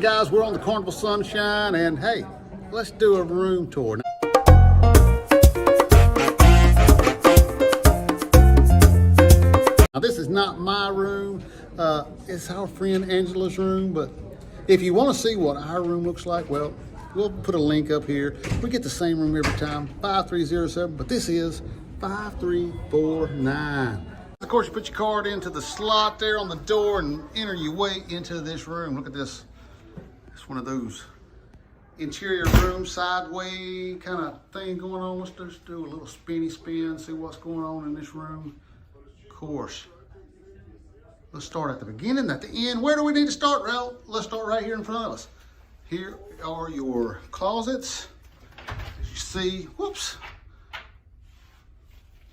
guys, we're on the Carnival Sunshine, and hey, let's do a room tour. Now this is not my room, it's our friend Angela's room, but if you want to see what our room looks like, well, we'll put a link up here. We get the same room every time, 5307, but this is 5349. Of course, you put your card into the slot there on the door and enter your way into this room. Look at this. It's one of those interior room sideway kind of thing going on. Let's just do a little spinny spin, see what's going on in this room. Of course, let's start at the beginning, at the end. Where do we need to start? Well, let's start right here in front of us. Here are your closets. As you see, whoops,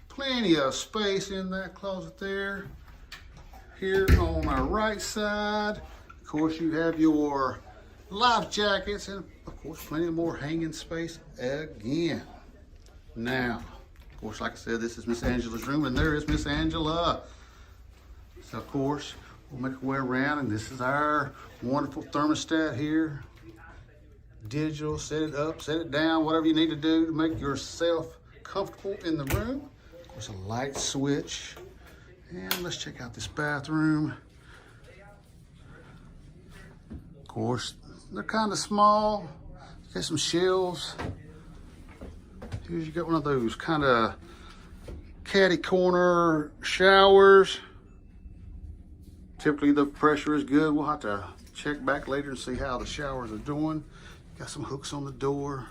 plenty of space in that closet there. Here on our right side, of course, you have your life jackets and, of course, plenty more hanging space again. Now, of course, like I said, this is Miss Angela's room, and there is Miss Angela. So, of course, we'll make our way around, and this is our wonderful thermostat here. Digital, set it up, set it down, whatever you need to do to make yourself comfortable in the room. Of course, a light switch. And let's check out this bathroom. Of course, they're kind of small. Got some shelves. Here's, you got one of those kind of caddy corner showers. Typically the pressure is good. We'll have to check back later and see how the showers are doing. Got some hooks on the door.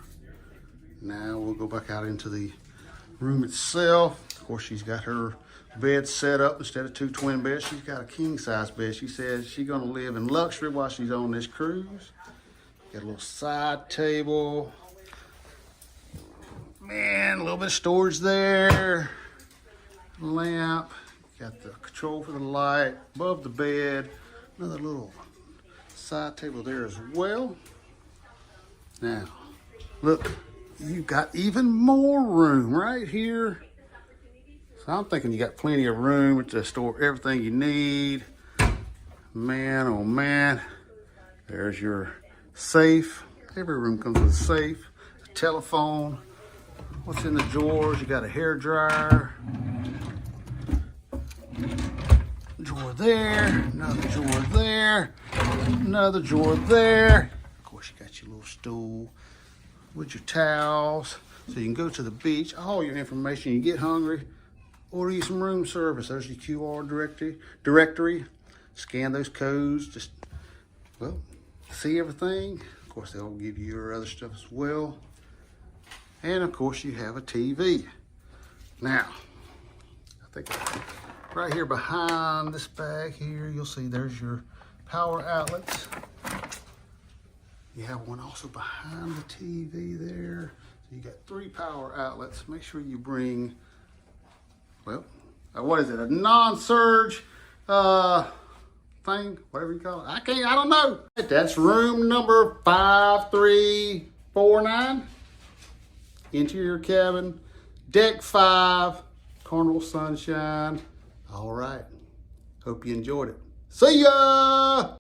Now we'll go back out into the room itself. Of course, she's got her bed set up. Instead of 2 twin beds, she's got a king size bed. She says she's gonna live in luxury while she's on this cruise. Got a little side table. Man, a little bit of storage there. Lamp. Got the control for the light above the bed. Another little side table there as well. Now, look, you've got even more room right here. So I'm thinking you got plenty of room to store everything you need. Man, oh man. There's your safe. Every room comes with a safe, a telephone. What's in the drawers? You got a hair dryer. Drawer there, another drawer there, another drawer there. Of course, you got your little stool with your towels. So you can go to the beach, all your information. You get hungry, order you some room service. There's your QR directory. Scan those codes, just, well, see everything. Of course, they'll give you your other stuff as well. And of course, you have a TV. Now, I think right here behind this bag here, you'll see there's your power outlets. You have one also behind the TV there. So you got 3 power outlets. Make sure you bring, well, what is it? A non-surge thing, whatever you call it. I don't know. That's room number 5349. Interior cabin, deck 5, Carnival Sunshine. All right. Hope you enjoyed it. See ya!